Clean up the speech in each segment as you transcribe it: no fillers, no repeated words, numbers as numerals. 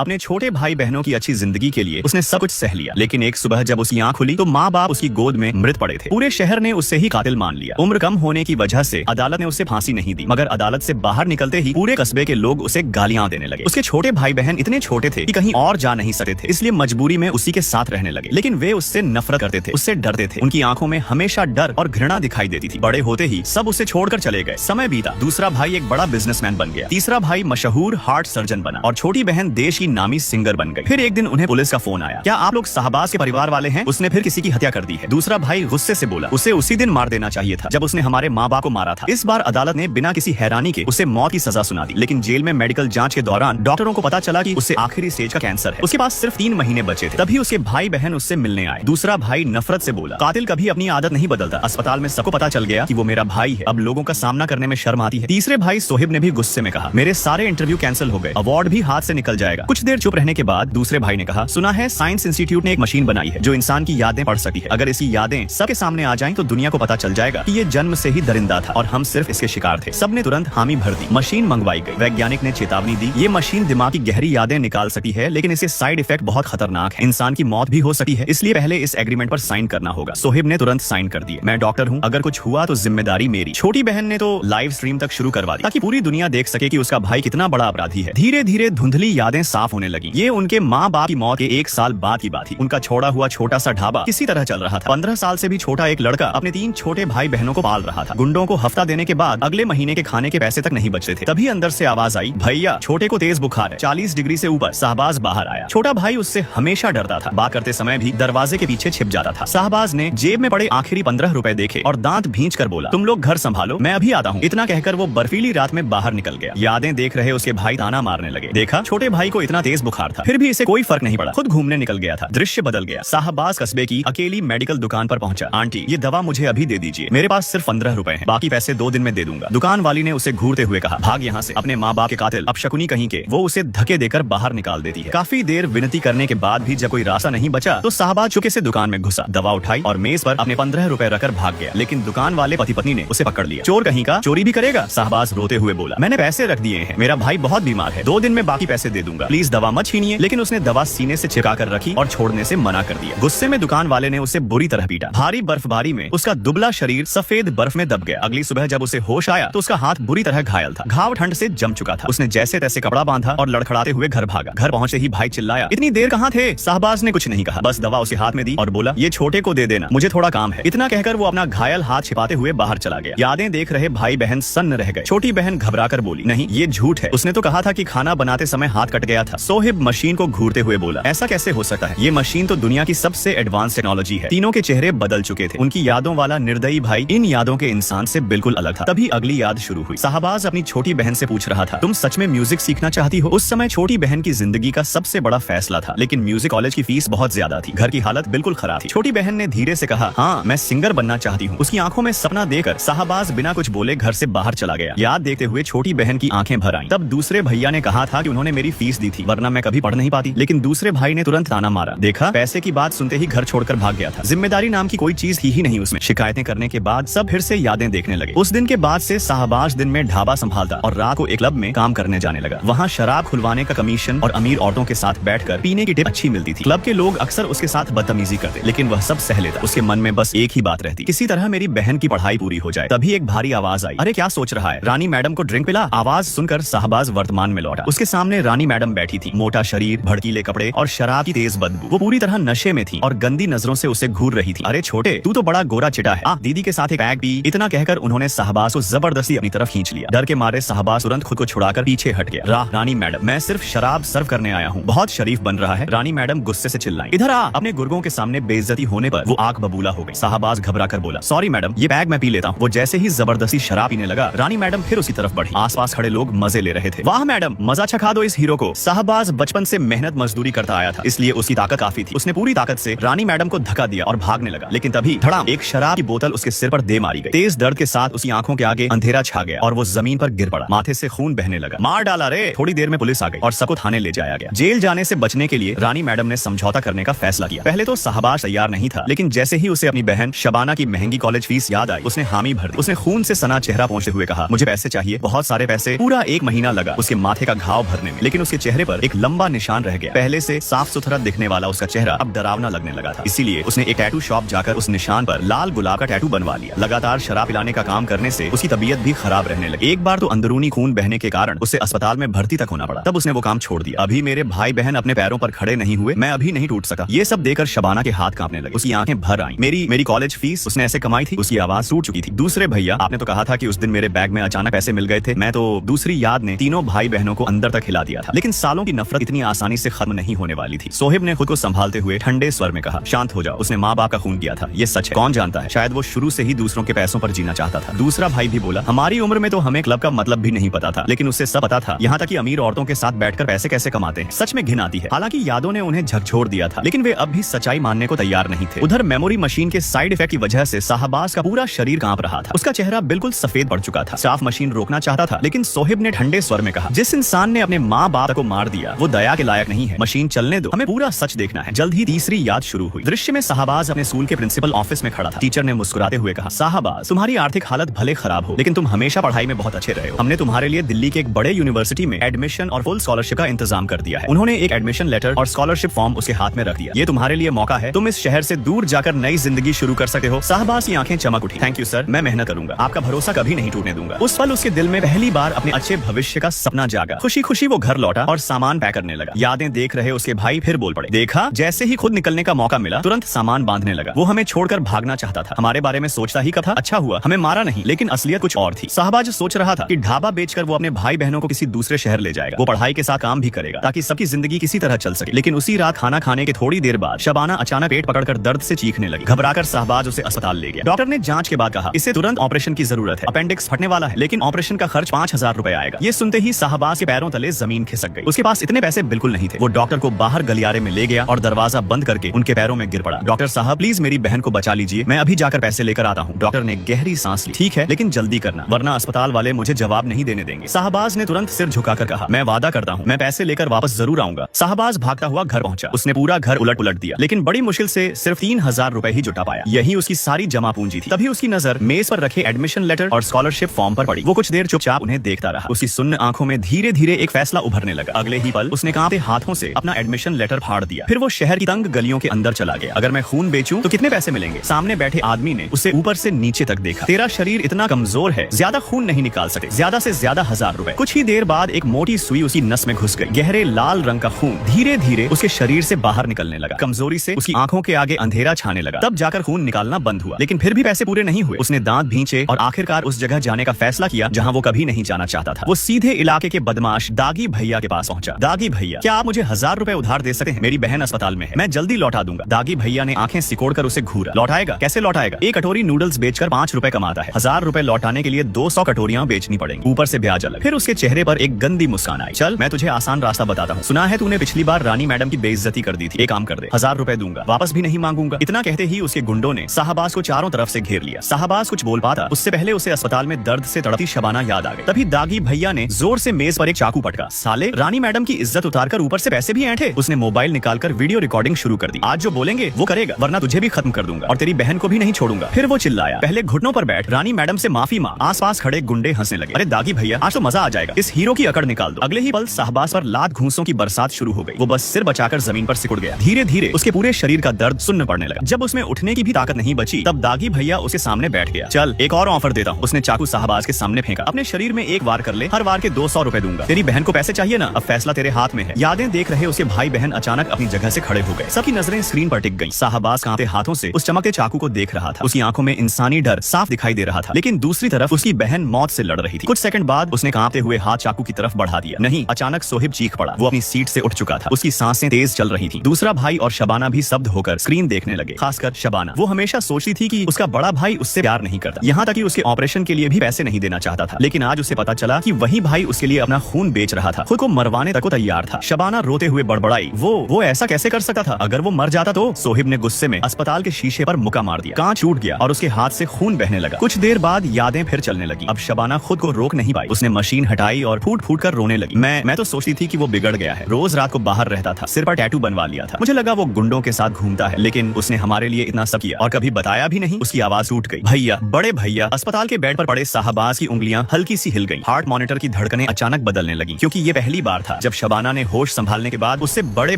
अपने छोटे भाई बहनों की अच्छी जिंदगी के लिए उसने सब कुछ सह लिया, लेकिन एक सुबह जब उसकी आंख खुली तो माँ बाप उसकी गोद में मृत पड़े थे। पूरे शहर ने उससे ही कातिल मान लिया। उम्र कम होने की वजह से अदालत ने उसे फांसी नहीं दी, मगर अदालत से बाहर निकलते ही पूरे कस्बे के लोग उसे गालियां देने लगे। उसके छोटे भाई बहन इतने छोटे थे कि कहीं और जा नहीं सकते थे, इसलिए मजबूरी में उसी के साथ रहने लगे। लेकिन वे उससे नफरत करते थे, उससे डरते थे। उनकी आंखों में हमेशा डर और घृणा दिखाई देती थी। बड़े होते ही सब उसे छोड़कर चले गए। समय बीता, दूसरा भाई एक बड़ा बिजनेसमैन बन गया, तीसरा भाई मशहूर हार्ट सर्जन बना और छोटी बहन देश की नामी सिंगर बन गई। फिर एक दिन उन्हें पुलिस का फोन आया, क्या आप लोग शाहबाज के परिवार वाले हैं? उसने फिर किसी की हत्या कर दी है। दूसरा भाई गुस्से से बोला, उसे उसी दिन मार देना चाहिए था जब उसने हमारे माँ बाप को मारा था। इस बार अदालत ने बिना किसी हैरानी के उसे मौत की सजा सुना दी, लेकिन जेल में मेडिकल जांच के दौरान डॉक्टरों को पता चला कि उसे आखिरी स्टेज का कैंसर है। उसके पास सिर्फ 3 महीने बचे थे। तभी उसके भाई बहन उससे मिलने आए। दूसरा भाई नफरत से बोला, कातिल कभी अपनी आदत नहीं बदलता। अस्पताल में सबको पता चल गया कि वो मेरा भाई है, अब लोगों का सामना करने में शर्म आती है। तीसरे भाई सोहिब ने भी गुस्से में कहा, मेरे सारे इंटरव्यू कैंसिल हो गए, अवार्ड भी हाथ से निकल जाएगा। कुछ देर चुप रहने के बाद दूसरे भाई ने कहा, सुना है साइंस इंस्टीट्यूट ने एक मशीन बनाई है जो इंसान की यादें पढ़ सकती है। अगर इसकी यादें सबके सामने आ जाएं तो दुनिया को पता चल जाएगा कि ये जन्म से ही दरिंदा था और हम सिर्फ इसके शिकार थे। सबने तुरंत हामी भर दी। मशीन मंगवाई गई। वैज्ञानिक ने चेतावनी दी, ये मशीन दिमाग की गहरी यादें निकाल सकती है, लेकिन इसके साइड इफेक्ट बहुत खतरनाक है। इंसान की मौत भी हो सकती है, इसलिए पहले इस एग्रीमेंट पर साइन करना होगा। सोहिब ने तुरंत साइन कर दिए। मैं डॉक्टर हूँ, अगर कुछ हुआ तो जिम्मेदारी मेरी। छोटी बहन ने तो लाइव स्ट्रीम तक शुरू करवा दी ताकि पूरी दुनिया देख सके कि उसका भाई कितना बड़ा अपराधी है। धीरे धीरे धुंधली यादें साफ होने लगी। ये उनके माँ बाप की मौत के 1 साल बाद की बात थी। उनका छोड़ा हुआ छोटा सा ढाबा किसी तरह चल रहा था। 15 साल से भी छोटा एक लड़का अपने 3 छोटे भाई बहनों को पाल रहा था। गुंडों को हफ्ता देने के बाद अगले महीने के खाने के पैसे तक नहीं बचते थे। तभी अंदर से आवाज आई, भैया छोटे को तेज बुखार है, 40 डिग्री से ऊपर। शाहबाज बाहर आया। छोटा भाई उससे हमेशा डरता था। बात करते समय भी दरवाजे के पीछे छिप जाता था। शाहबाज ने जेब में पड़े आखिरी 15 रुपए देखे और दांत भींच कर बोला, तुम लोग घर संभालो, मैं अभी आता हूँ। इतना कहकर वो बर्फीली रात में बाहर निकल गया। यादें देख रहे उसके भाई ताना मारने लगे। देखा, छोटे भाई को इतना तेज बुखार था, फिर भी इसे कोई फर्क नहीं पड़ा। खुद घूमने निकल गया था। दृश्य बदल गया। शाहबाज कस्बे की अकेली मेडिकल दुकान पर पहुंचा। आंटी, ये दवा मुझे अभी दे दीजिए, मेरे पास सिर्फ 15 रुपए हैं, बाकी पैसे 2 दिन में दे दूंगा। दुकान वाली ने उसे घूरते हुए कहा, भाग यहाँ से, अपने माँ बाप के कातिल अपशकुनी कहीं के। वो उसे धक्के देकर बाहर निकाल देती है। काफी देर विनती करने के बाद भी जब कोई रास्ता नहीं बचा तो शाहबाज चुपके से दुकान में घुसा, दवा उठाई और मेज पर अपने 15 रुपए रखकर भाग गया। लेकिन दुकान वाले पति पत्नी ने उसे पकड़ लिया। चोर कहीं का, चोरी भी करेगा? शाहबाज रोते हुए बोला, मैंने पैसे रख दिए हैं, मेरा भाई बहुत बीमार है, 2 दिन में बाकी पैसे दे दूंगा, प्लीज दवा मत छीनिए। लेकिन उसने दवा सीने से चिपका कर रखी और छोड़ने से मना कर दिया। गुस्से में दुकान वाले ने उसे बुरी तरह पीटा। भारी बर्फबारी में उसका दुबला शरीर सफेद बर्फ में दब गया। अगली सुबह जब उसे होश आया तो उसका हाथ बुरी तरह घायल था। घाव ठंड से जम चुका था। उसने जैसे तैसे कपड़ा बांधा और लड़खड़ाते हुए घर भागा। घर पहुंचते ही भाई चिल्लाया, इतनी देर कहाँ थे? शाहबाज ने कुछ नहीं कहा, बस दवा उसे हाथ में दी और बोला, ये छोटे को दे देना, मुझे थोड़ा काम है। इतना कहकर वो अपना घायल हाथ छिपाते हुए बाहर चला गया। यादें देख रहे भाई बहन सन्न रह गए। छोटी बहन घबराकर बोली, नहीं ये झूठ है, उसने तो कहा था कि खाना बनाते समय हाथ कट गया था। सोहिब मशीन को घूरते हुए बोला, ऐसा कैसे हो सकता है, ये मशीन तो दुनिया की सबसे एडवांस टेक्नोलॉजी है। तीनों के चेहरे बदल चुके थे। उनकी यादों वाला निर्दयी भाई इन यादों के इंसान से बिल्कुल अलग था। तभी अगली याद शुरू हुई। शाहबाज अपनी छोटी बहन से पूछ रहा था, तुम सच में म्यूजिक सीखना चाहती हो? उस समय छोटी बहन की जिंदगी का सबसे बड़ा फैसला था, लेकिन म्यूजिक कॉलेज की फीस बहुत ज्यादा थी। घर की हालत बिल्कुल खराब थी। छोटी बहन ने धीरे से कहा, हाँ मैं सिंगर बनना चाहती हूँ। उसकी आंखों में सपना देखकर शाहबाज बिना कुछ बोले घर से बाहर चला गया। याद देखते हुए छोटी बहन की आंखें भर आईं। तब दूसरे भैया ने कहा था कि उन्होंने मेरी फीस दी थी, वरना मैं कभी पढ़ नहीं पाती। लेकिन दूसरे भाई ने तुरंत ताना मारा। देखा, पैसे की बात सुनते ही घर छोड़कर भाग गया था। जिम्मेदारी नाम की कोई चीज थी ही नहीं उसमें। शिकायतें करने के बाद सब फिर से यादें देखने लगे। उस दिन के बाद से शाहबाज दिन में ढाबा संभालता और रात को एक क्लब में काम करने जाने लगा। वहाँ शराब खुलवाने का कमीशन और अमीर औरतों के साथ बैठकर पीने की टिप अच्छी मिलती थी। क्लब के लोग अक्सर उसके साथ बदतमीजी करते, लेकिन वह सब सह लेता। उसके मन में बस एक ही बात रहती, किसी तरह मेरी बहन की पढ़ाई पूरी हो जाए। तभी एक भारी आवाज आई, अरे क्या सोच रहा है, रानी मैडम को ड्रिंक पिला। आवाज सुनकर शाहबाज वर्तमान में लौटा। उसके सामने रानी मैडम बैठी थी। मोटा शरीर, भड़कीले कपड़े और शराब की तेज बदबू। वो पूरी तरह नशे में थी और गंदी नजरों से उसे घूर रही थी। अरे छोटे, तू तो बड़ा गोरा चिटा है, दीदी के साथ एक पैग पी। इतना कहकर उन्होंने शाहबाज को जबरदस्ती अपनी तरफ खींच लिया। डर के मारे शाहबाज तुरंत खुद को छुड़ाकर पीछे हट गया। रानी मैडम, मैं सिर्फ शराब सर्व करने आया हूँ, बहुत शरीफ बन रहा है। रानी मैडम गुस्से से चिल्लाई, इधर आ। अपने गुर्गों के सामने बेइज्जती होने पर वो आंख बबूला हो गई। शाहबाज घबरा कर बोला, सॉरी मैडम, ये पैग मैं पी लेता हूँ। वो जैसे ही जबरदस्ती शराब पीने लगा, रानी मैडम फिर उसी तरफ बढ़ी। आसपास खड़े लोग मजे ले रहे थे। वाह मैडम, मजा चखा दो इस हीरो को। शाहबाज बचपन से मेहनत मजदूरी करता आया था, इसलिए उसकी ताकत काफी थी। उसने पूरी ताकत से रानी मैडम को धक्का दिया और भागने लगा। लेकिन तभी धड़ाम, एक शराब की बोतल उसके सिर पर दे मारी गई। तेज दर्द के साथ उसकी आंखों के आगे अंधेरा छा गया और वो जमीन पर गिर पड़ा। माथे से खून बहने लगा। मार डाला रे। थोड़ी देर में पुलिस आ गई और सबको थाने ले जाया गया। जेल जाने से बचने के लिए रानी मैडम ने समझौता करने का फैसला किया। पहले तो शाहबाज तैयार नहीं था, लेकिन जैसे ही उसे अपनी बहन शबाना की महंगी कॉलेज फीस याद आई, उसने हामी भर दी। उसने खून से सना चेहरा पहुंचते हुए कहा, मुझे पैसे चाहिए, बहुत सारे पैसे। पूरा 1 महीना लगा उसके माथे का घाव भरने में, लेकिन उसके चेहरे पर एक लंबा निशान रह गया। पहले से साफ सुथरा दिखने वाला उसका चेहरा अब डरावना लगने लगा था। इसीलिए उसने एक टैटू शॉप जाकर उस निशान पर लाल गुलाब का टैटू बनवा लिया। लगातार शराब पिलाने का काम करने से उसकी तबीयत भी खराब रहने लगी। एक बार तो अंदरूनी खून बहने के कारण उसे अस्पताल में भर्ती तक होना पड़ा। तब उसने वो काम छोड़ दिया। अभी मेरे भाई बहन अपने पैरों पर खड़े नहीं हुए, मैं अभी नहीं टूट सका। ये सब देखकर शबाना के हाथ कांपने लगे, उसकी आंखें भर आईं। मेरी कॉलेज फीस उसने ऐसे कमाई थी। उसकी आवाज टूट चुकी थी। दूसरे भैया, आपने तो कहा था कि उस दिन मेरे बैग में अचानक पैसे मिल गए थे। मैं तो दूसरी याद ने तीनों भाई बहनों को अंदर तक हिला दिया था। लेकिन सालों की नफरत इतनी आसानी से खत्म नहीं होने वाली थी। सोहिब ने खुद को संभालते हुए ठंडे स्वर में कहा, शांत हो जाओ, उसने माँ बाप का खून किया था, ये सच है। कौन जानता है, शायद वो शुरू से ही दूसरों के पैसों पर जीना चाहता था। दूसरा भाई भी बोला, हमारी उम्र में तो हमें क्लब का मतलब भी नहीं पता था, लेकिन उससे सब पता था, यहाँ तक कि अमीर औरतों के साथ बैठकर पैसे कैसे कमाते हैं। सच में घिन आती है। हालांकि यादों ने उन्हें झकझोर दिया था, लेकिन वे अब भी सच्चाई मानने को तैयार नहीं थे। उधर मेमोरी मशीन के साइड इफेक्ट की वजह से शाहबाज का पूरा शरीर कांप रहा था। उसका चेहरा बिल्कुल सफेद पड़ चुका था। साफ मशीन रोकना चाहता था, लेकिन सोहिब ने ठंडे स्वर में कहा, जिस इंसान ने अपने माँ बाप को मार दिया वो दया के लायक नहीं है। मशीन चलने दो, हमें पूरा सच देखना है। जल्द ही तीसरी याद शुरू हुई। दृश्य में शाहबाज अपने स्कूल के प्रिंसिपल ऑफिस में खड़ा था। टीचर ने मुस्कुराते हुए कहा, शाहबाज, तुम्हारी आर्थिक हालत भले खराब हो, लेकिन तुम हमेशा पढ़ाई में बहुत अच्छे रहे हो। हमने तुम्हारे लिए दिल्ली के एक बड़े यूनिवर्सिटी में एडमिशन और फुल स्कॉलरशिप का इंतजाम कर दिया है। उन्होंने एक एडमिशन लेटर और स्कॉलरशिप फॉर्म उसके हाथ में रख दिया। ये तुम्हारे लिए मौका है, तुम इस शहर से दूर जाकर नई जिंदगी शुरू कर सकते हो। शाहबाज की आंखें चमक उठी। थैंक यू सर, मैं मेहनत करूंगा, आपका भरोसा कभी नहीं टूटने दूंगा। उस पल उसके दिल में पहली बार अपने अच्छे भविष्य का सपना जागा। खुशी खुशी वो घर लौटा और सामान पैक करने लगा। यादें देख रहे उसके भाई फिर बोल पड़े, देखा, जैसे ही खुद निकलने का मौका मिला तुरंत सामान बांधने लगा। वो हमें छोड़कर भागना चाहता था, हमारे बारे में सोचता ही कब था। अच्छा हुआ हमें मारा नहीं, लेकिन असलियत कुछ और थी। शाहबाज सोच रहा था कि ढाबा बेचकर वो अपने भाई बहनों को किसी दूसरे शहर ले जाएगा। वो पढ़ाई के साथ काम भी करेगा ताकि सबकी जिंदगी किसी तरह चल सके। लेकिन उसी रात खाना खाने के थोड़ी देर बाद शबाना अचानक पेट पकड़कर दर्द से चीखने लगी। घबराकर शाहबाज उसे अस्पताल ले गया। डॉक्टर ने जांच के बाद कहा, इसे तुरंत ऑपरेशन की जरूरत है, अपेंडिक्स फटने वाला है, लेकिन ऑपरेशन का खर्च 5000 रुपए आएगा। ये सुनते ही शाहबाज के पैरों तले जमीन खिसक गई। उसके पास इतने पैसे बिल्कुल नहीं थे। वो डॉक्टर को बाहर गलियारे में ले गया और दरवाजा बंद करके उनके पैरों में गिर पड़ा। डॉक्टर साहब, प्लीज मेरी बहन को बचा लीजिए, मैं अभी जाकर पैसे लेकर आता हूँ। डॉक्टर ने गहरी सांस ली। ठीक है, लेकिन जल्दी करना, वरना अस्पताल वाले मुझे जवाब नहीं देने देंगे। शाहबाज ने तुरंत सिर झुकाकर कहा, मैं वादा करता हूँ, मैं पैसे लेकर वापस जरूर आऊंगा। शाहबाज भागता हुआ घर पहुंचा। उसने पूरा घर उलट पुलट दिया, लेकिन बड़ी मुश्किल से सिर्फ 3000 रुपए ही जुटा पाया। यही उसकी सारी जमा पूंजी थी। तभी उसकी नजर मेज पर रखे एडमिशन लेटर और स्कॉलरशिप फॉर्म पर पड़ी। वो कुछ देर चुपचाप उन्हें देखता रहा। उसकी सुन्न आंखों में धीरे धीरे एक फैसला उभरने लगा। अगले ही पल उसने कांपते हाथों से अपना एडमिशन लेटर फाड़ दिया। फिर वो शहर की तंग गलियों के अंदर चला गया। अगर मैं खून बेचूं तो कितने पैसे मिलेंगे? सामने बैठे आदमी ने उसे ऊपर से नीचे तक देखा। तेरा शरीर इतना कमजोर है, ज्यादा खून नहीं निकाल सकते, ज्यादा से ज्यादा 1000 रुपए। कुछ ही देर बाद एक मोटी सुई उसकी नस में घुस गई। गहरे लाल रंग का खून धीरे धीरे उसके शरीर से बाहर निकलने लगा। कमजोरी से उसकी आंखों के आगे अंधेरा छाने लगा। तब जाकर खून निकालना बंद हुआ, लेकिन फिर भी पैसे पूरे नहीं हुए। उसने दांत भींचे और आखिरकार उस जगह जाने का फैसला किया जहां वो कभी नहीं जाना चाहता था। वो सीधे इलाके के बदमाश दागी भैया के पास पहुंचा। दागी भैया, क्या आप मुझे 1000 रुपए उधार दे सकते हैं? मेरी बहन अस्पताल में है, मैं जल्दी लौटा दूंगा। दागी भैया ने आंखें सिकोड़कर उसे घूरा। लौटाएगा? कैसे लौटाएगा? एक कटोरी नूडल्स बेचकर 5 रुपए कमाता है। 1000 रुपए लौटाने के लिए 200 कटोरियां बेचनी पड़ेंगी, ऊपर से ब्याज अलग। फिर उसके चेहरे पर एक गंदी मुस्कान आई। चल, मैं तुझे आसान रास्ता बताता हूँ। सुना है तूने पिछली बार रानी मैडम की बेइज्जती कर दी थी, एक काम कर दे, 1000 रुपए दूंगा, वापस भी नहीं मांगूंगा। इतना कहते ही उसके गुंडों ने शाहबाज को चारों तरफ से घेर लिया। शाहबाज कुछ बोल पाता उससे पहले उसे अस्पताल में दर्द से तड़पती शबाना याद आ गई। तभी दागी भैया ने जोर से मेज पर एक चाकू पटका। साले, रानी मैडम की इज्जत उतारकर ऊपर से पैसे भी ऐंठे। उसने मोबाइल निकालकर वीडियो रिकॉर्डिंग शुरू कर दी। आज जो बोलेंगे वो करेगा, वरना तुझे भी खत्म कर दूंगा और तेरी बहन को भी नहीं छोड़ूंगा। फिर वो चिल्लाया, पहले घुटनों पर बैठ, रानी मैडम से माफी मांग। आसपास खड़े गुंडे हंसने लगे। अरे दागी भैया, आज तो मजा आ जाएगा, इस हीरो की अकड़ निकाल दो। अगले ही पल शाहबाज पर लात घूंसों की बरसात शुरू हो गई। वो बस सिर बचाकर जमीन पर सिकुड़ गया। धीरे धीरे उसके पूरे शरीर का दर्द सुन्न पड़ने लगा। जब उसमें उठने की भी ताकत नहीं बची, तब दागी भैया उसके सामने बैठ गया। चल, एक और ऑफर देता हूँ। उसने चाकू शाहबाज के सामने फेंका। अपने शरीर में एक वार कर ले, हर वार के 200 रुपए दूंगा। तेरी बहन को पैसे चाहिए ना? अब फैसला तेरे हाथ में है। यादें देख रहे उसके भाई बहन अचानक अपनी जगह से खड़े हो गए। सबकी नजरें स्क्रीन पर टिक गईं। शाहबाज कांपते हाथों से उस चमकते चाकू को देख रहा था। उसकी आंखों में इंसानी डर साफ दिखाई दे रहा था, लेकिन दूसरी तरफ उसकी बहन मौत से लड़ रही थी। कुछ सेकंड बाद उसने कांपते हुए हाथ चाकू की तरफ बढ़ा दिया। नहीं, अचानक सोहिब चीख पड़ा। वो अपनी सीट से उठ चुका था। उसकी सांसें तेज चल रही थी। दूसरा भाई और शबाना भी स्तब्ध होकर स्क्रीन देखने लगे, खासकर शबाना। वो हमेशा सोचती थी कि उसका बड़ा भाई उससे प्यार नहीं करता, यहाँ तक कि उसके ऑपरेशन के लिए भी पैसे नहीं देना चाहता था। लेकिन आज उसे पता चला कि वही भाई उसके लिए अपना खून बेच रहा था, खुद को मरवाने तक को तैयार था। शबाना रोते हुए बड़बड़ाई, वो ऐसा कैसे कर सकता था? अगर वो मर जाता तो? सोहिब ने गुस्से में अस्पताल के शीशे पर मुक्का मार दिया। कांच टूट गया और उसके हाथ से खून बहने लगा। कुछ देर बाद यादें फिर चलने लगी। अब शबाना खुद को रोक नहीं पाई। उसने मशीन हटाई और फूट फूट कर रोने लगी। मैं तो सोचती थी कि वो बिगड़ गया है, रोज रात को बाहर रहता था, सिर पर टैटू बनवा लिया था, मुझे लगा वो गुंडों के साथ घूमता है, लेकिन उसने हमारे लिए इतना सब किया और कभी बताया भी नहीं। उसकी आवाज टूट गई। भैया, बड़े भैया। अस्पताल के बेड पर पड़े शाहबाज की उंगलियां हल्की सी हिल गईं। हार्ट मॉनिटर की धड़कनें अचानक बदलने लगी, क्योंकि ये पहली बार था था जब शबाना ने होश संभालने के बाद उससे बड़े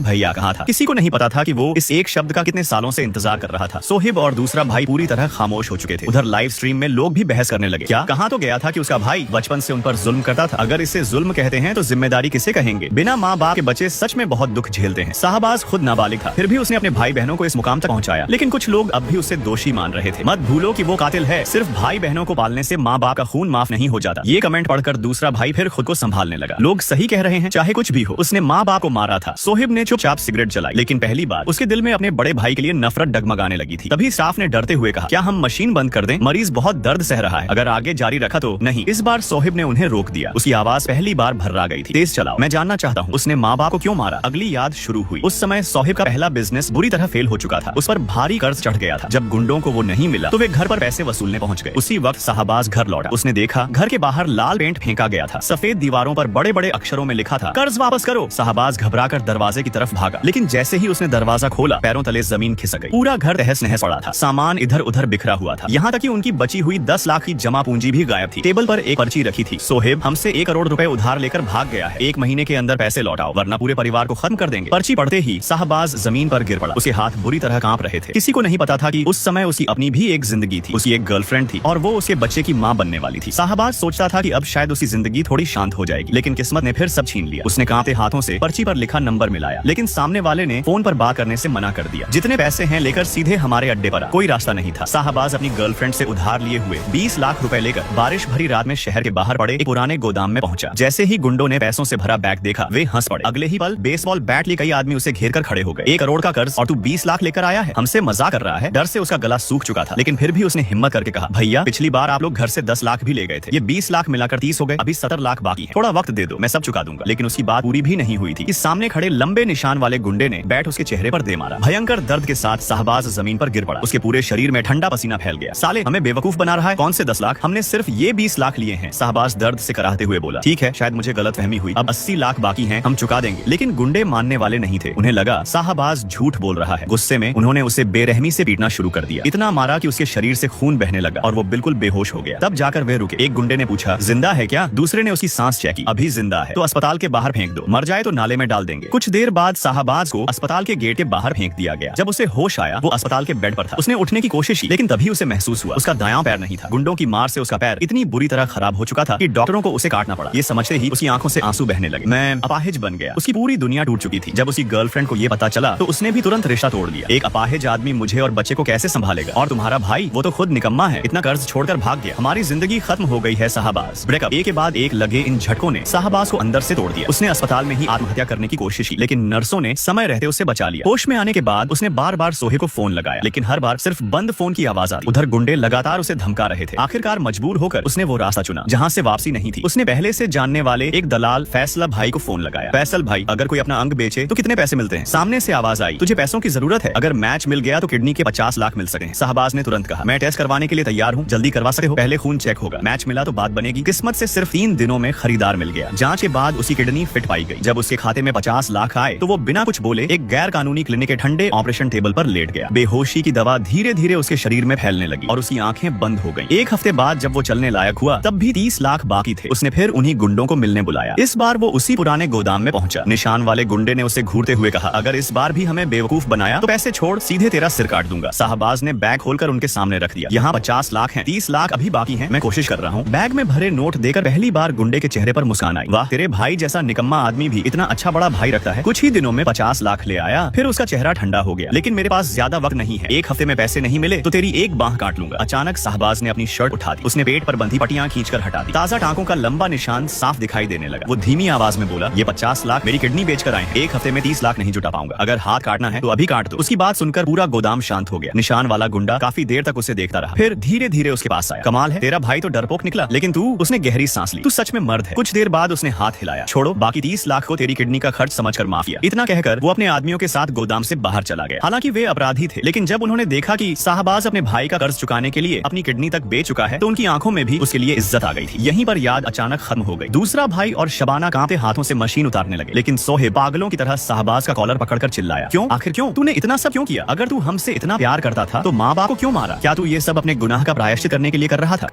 भैया कहा था। किसी को नहीं पता था कि वो इस एक शब्द का कितने सालों से इंतजार कर रहा था। सोहिब और दूसरा भाई पूरी तरह खामोश हो चुके थे। उधर लाइव स्ट्रीम में लोग भी बहस करने लगे। क्या कहा तो गया था कि उसका भाई बचपन से उन पर जुल्म करता था। अगर इसे जुल्म कहते हैं तो जिम्मेदारी किसे कहेंगे। बिना माँ बाप के बच्चे सच में बहुत दुख झेलते हैं। शाहबाज खुद नाबालिग था, फिर भी उसने अपने भाई बहनों को इस मुकाम तक पहुंचाया। लेकिन कुछ लोग अब भी उसे दोषी मान रहे थे। मत भूलो कि वो कातिल है। सिर्फ भाई बहनों को पालने से माँ बाप का खून माफ नहीं हो जाता। ये कमेंट पढ़कर दूसरा भाई फिर खुद को संभालने लगा। लोग सही कह रहे हैं, चाहे कुछ भी हो, उसने माँ बाप को मारा था। सोहिब ने चुपचाप सिगरेट जलाई, लेकिन पहली बार उसके दिल में अपने बड़े भाई के लिए नफरत डगमगाने लगी थी। तभी स्टाफ ने डरते हुए कहा, क्या हम मशीन बंद कर दें? मरीज बहुत दर्द सह रहा है, अगर आगे जारी रखा तो। नहीं, इस बार सोहिब ने उन्हें रोक दिया। उसकी आवाज पहली बार भर्रा गई थी। तेज चलाओ, मैं जानना चाहता हूँ उसने माँ बाप को क्यों मारा। अगली याद शुरू हुई। उस समय सोहिब का पहला बिजनेस बुरी तरह फेल हो चुका था। उस पर भारी कर्ज चढ़ गया था। जब गुंडों को वो नहीं मिला तो वे घर पर पैसे वसूलने पहुंच गए। उसी वक्त शाहबाज घर लौटा। उसने देखा घर के बाहर लाल पेंट फेंका गया था। सफेद दीवारों पर बड़े बड़े अक्षरों में लिखा था, कर्ज वापस करो। शाहबाज घबराकर दरवाजे की तरफ भागा, लेकिन जैसे ही उसने दरवाजा खोला पैरों तले जमीन खिसक गई। पूरा घर तहस नहस पड़ा था। सामान इधर उधर बिखरा हुआ था। यहाँ तक कि उनकी बची हुई 10 लाख की जमा पूंजी भी गायब थी। टेबल पर एक पर्ची रखी थी, सोहिब हमसे 1 करोड़ रुपए उधार लेकर भाग गया है। 1 महीने के अंदर पैसे लौटाओ वरना पूरे परिवार को खत्म कर देंगे। पर्ची पढ़ते ही शाहबाज जमीन पर गिर पड़ा। उसके हाथ बुरी तरह कांप रहे थे। किसी को नहीं पता था कि उस समय उसकी अपनी भी एक जिंदगी थी। उसकी एक गर्लफ्रेंड थी और वो उसके बच्चे की माँ बनने वाली थी। शाहबाज सोचता था कि अब शायद उसकी जिंदगी थोड़ी शांत हो जाएगी, लेकिन किस्मत ने फिर सब छीन लिया। उसने कांपते हाथों से पर्ची पर लिखा नंबर मिलाया, लेकिन सामने वाले ने फोन पर बात करने से मना कर दिया। जितने पैसे हैं लेकर सीधे हमारे अड्डे पर आ। कोई रास्ता नहीं था। शाहबाज अपनी गर्लफ्रेंड से उधार लिए हुए 20 लाख रुपए लेकर बारिश भरी रात में शहर के बाहर पड़े एक पुराने गोदाम में पहुंचा। जैसे ही गुंडों ने पैसों से भरा बैग देखा वे हंस पड़े। अगले ही पल बेसबॉल बैट लिए कई आदमी उसे घेर कर खड़े हो गए। 1 करोड़ का कर्ज और तू 20 लाख लेकर आया है, हमसे मजाक कर रहा है। डर से उसका गला सूख चुका था, लेकिन फिर भी उसने हिम्मत करके कहा, भैया पिछली बार आप लोग घर से 10 लाख भी ले गए थे। ये 20 लाख मिलाकर 30 हो गए, अभी 70 लाख बाकी है। थोड़ा वक्त दे दो, मैं सब चुका दूंगा। लेकिन उसकी बात पूरी भी नहीं हुई थी कि सामने खड़े लंबे निशान वाले गुंडे ने बैट उसके चेहरे पर दे मारा। भयंकर दर्द के साथ शाहबाज जमीन पर गिर पड़ा। उसके पूरे शरीर में ठंडा पसीना फैल गया। साले हमें बेवकूफ बना रहा है। कौन से 10 लाख, हमने सिर्फ ये 20 लाख लिए हैं। शाहबाज दर्द से कराहते हुए बोला, ठीक है शायद मुझे गलतफहमी हुई, अब 80 लाख बाकी हैं, हम चुका देंगे। लेकिन गुंडे मानने वाले नहीं थे। उन्हें लगा शाहबाज झूठ बोल रहा है। गुस्से में उन्होंने उसे बेरहमी से पीटना शुरू कर दिया। इतना मारा कि उसके शरीर से खून बहने लगा और वो बिल्कुल बेहोश हो गया। तब जाकर वे रुके। एक गुंडे ने पूछा, जिंदा है क्या? दूसरे ने उसकी सांस चेक की, अभी जिंदा है तो अस्पताल के बाहर फेंक दो, मर जाए तो नाले में डाल देंगे। कुछ देर बाद शाहबाज को अस्पताल के गेट के बाहर फेंक दिया गया। जब उसे होश आया वो अस्पताल के बेड पर था। उसने उठने की कोशिश की, लेकिन तभी उसे महसूस हुआ उसका दायां पैर नहीं था। गुंडों की मार से उसका पैर इतनी बुरी तरह खराब हो चुका था कि डॉक्टरों को उसे काटना पड़ा। ये समझते ही उसकी आंखों से आंसू बहने लगे। मैं अपाहिज बन गया। उसकी पूरी दुनिया टूट चुकी थी। जब उसकी गर्लफ्रेंड को ये पता चला तो उसने भी तुरंत रिश्ता तोड़ दिया। एक अपाहिज आदमी मुझे और बच्चे को कैसे संभालेगा? और तुम्हारा भाई, वो तो खुद निकम्मा है, इतना कर्ज छोड़कर भाग गया। हमारी जिंदगी खत्म हो गई है शाहबाज। ब्रेकअप एक के बाद एक लगे इन झटकों ने शाहबाज को अंदर से तोड़ दिया। उसने अस्पताल में ही आत्महत्या करने की कोशिश की, लेकिन नर्सों ने समय रहते उसे बचा लिया। होश में आने के बाद उसने बार बार सोहे को फोन लगाया, लेकिन हर बार सिर्फ बंद फोन की आवाज आती। उधर गुंडे लगातार उसे धमका रहे थे। आखिरकार मजबूर होकर उसने वो रास्ता चुना जहाँ से वापसी नहीं थी। उसने पहले से जानने वाले एक दलाल फैसला भाई को फोन लगाया। फैसल भाई, अगर कोई अपना अंग बेचे तो कितने पैसे मिलते हैं? सामने से आवाज आई, तुझे पैसों की जरूरत है? अगर मैच मिल गया तो किडनी के 50 लाख मिल सकते हैं। शाहबाज ने तुरंत कहा, मैं टेस्ट करवाने के लिए तैयार हूँ, जल्दी करवा सकते हो? पहले खून चेक होगा, मैच मिला तो बात बनेगी। किस्मत से सिर्फ 3 दिनों में खरीदार मिल गया। जांच के बाद उसकी किडनी फिट पाई गई। जब उसके खाते में 50 लाख आए तो वो बिना कुछ बोले एक गैर कानूनी क्लिनिक के ठंडे ऑपरेशन टेबल पर लेट गया। बेहोशी की दवा धीरे धीरे उसके शरीर में फैलने लगी और उसकी आंखें बंद हो गईं। 1 हफ्ते बाद जब वो चलने लायक हुआ तब भी 30 लाख बाकी थे। उसने फिर उन्हीं गुंडों को मिलने बुलाया। इस बार वो उसी पुराने गोदाम में पहुंचा। निशान वाले गुंडे ने उसे घूरते हुए कहा, अगर इस बार भी हमें बेवकूफ बनाया तो पैसे छोड़, सीधे तेरा सिर काट दूंगा। शाहबाज ने बैग खोलकर उनके सामने रख दिया। यहाँ 50 लाख हैं, 30 लाख अभी बाकी हैं, मैं कोशिश कर रहा हूँ। बैग में भरे नोट देकर पहली बार गुंडे के चेहरे पर मुस्कान आई। वाह, तेरे भाई जैसा निकम्मा आदमी भी इतना अच्छा बड़ा भाई रखता है। कुछ ही दिनों में 50 लाख ले आया। फिर उसका चेहरा ठंडा हो गया। लेकिन मेरे पास ज्यादा वक्त नहीं है, 1 हफ्ते में पैसे नहीं मिले तो तेरी एक बांह काट लूंगा। अचानक शाहबाज ने अपनी शर्ट उठा दी। उसने पेट पर बंधी पट्टियां खींचकर हटा दी। ताजा टांकों का लंबा निशान साफ दिखाई देने लगा। वो धीमी आवाज में बोला, ये 50 लाख मेरी किडनी बेचकर आए हैं। 1 हफ्ते में 30 लाख नहीं जुटा पाऊंगा। अगर हाथ काटना है तो अभी काट दो। उसकी बात सुनकर पूरा गोदाम शांत हो गया। निशान वाला गुंडा काफी देर तक उसे देखता रहा, फिर धीरे धीरे उसके पास आया। कमाल है, तेरा भाई तो डरपोक निकला, लेकिन तू? उसने गहरी सांस ली। तू सच में मर्द है। कुछ देर बाद उसने हाथ हिलाया। छोड़ो, बाकी 30 लाख को तेरी किडनी का खर्च समझकर माफ किया। इतना कहकर वो अपने आदमियों के साथ गोदाम से बाहर चला गया। हालांकि वे अपराधी थे, लेकिन जब उन्होंने देखा कि शाहबाज अपने भाई का कर्ज चुकाने के लिए अपनी किडनी तक बेच चुका है तो उनकी आंखों में भी उसके लिए इज्जत आ गई थी। यहीं पर याद अचानक खत्म हो गई। दूसरा भाई और शबाना कांपते हाथों से मशीन उतारने लगे, लेकिन सोहेब पागलों की तरह शाहबाज का कॉलर पकड़कर चिल्लाया, क्यों? आखिर क्यों? तूने इतना सब क्यों किया? अगर तू हमसे इतना प्यार करता था तो माँ बाप को क्यों मारा? क्या तू ये सब अपने गुनाह का प्रायश्चित करने के लिए कर रहा था?